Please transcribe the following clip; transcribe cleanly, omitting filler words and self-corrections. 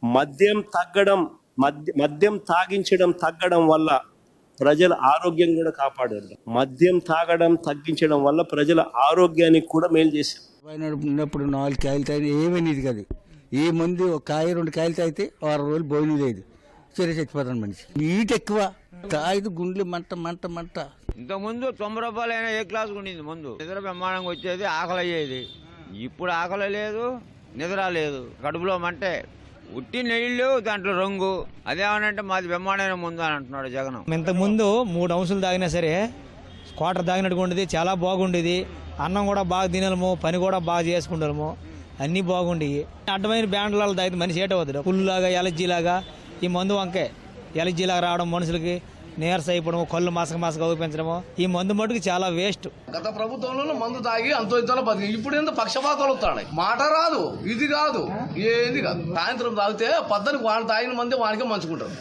మద్యం తగ్గడం, మద్యం తాగించడం తగ్గడం వల్ల ప్రజల ఆరోగ్యం కూడా కాపాడారు. మద్యం తాగడం తగ్గించడం వల్ల ప్రజల ఆరోగ్యానికి కూడా మేలు చేశారు. ఉన్నప్పుడు 4 కాయలు తాగి ఏమనేది కాదు. ఈ మందు ఒక కాయ 2 కాయలు తాగితే 6 రోజులు భోజనం లేదు, సరే చచ్చిపోతాను మనిషి. నీట్ ఎక్కువ తాగితే గుండెలు మంట మంట మంట. ఇంతకుముందు 90 రూపాయలు అయినా ఏ క్లాస్ ఉండింది ముందు. నిద్ర బ్రహ్మాండంగా వచ్చేది, ఆకలి అయ్యేది. ఇప్పుడు ఆకలి లేదు, నిద్ర లేదు, కడుపులో మంటే, ఉట్టి నీళ్ళు దాంట్లో రంగు. అదేమనంటే మాది బ్రహ్మాండమైన ముందు అని అంటున్నాడు జగన్. ఇంతకుముందు 3 అంశాలు తాగినా సరే క్వార్టర్ తాగినట్టుగా ఉండేది, చాలా బాగుండేది. అన్నం కూడా బాగా తినలేము, పని కూడా బాగా చేసుకుంటాము, అన్నీ బాగుండేవి. అడ్డమైన బ్యాండ్లలో తాగితే మనిషి ఏటవుతుంది, పుల్లులాగా ఎలర్జీలాగా. ఈ మందు వంకే ఎలర్జీలాగా రావడం, మనుషులకి నీరస అయిపోవడం, కళ్ళు మసక ఊపించడము, ఈ మందు మటుకు చాలా వేస్ట్. గత ప్రభుత్వంలో మందు తాగి అంతో ఇంతలో బతికి, ఇప్పుడు ఏందో పక్షపాతాలు వస్తాయి. మాట రాదు, ఇది కాదు, ఏది కాదు. సాయంత్రం తాగితే పద్దరికి వాళ్ళు తాగిన మంది వానికే మంచుకుంటారు.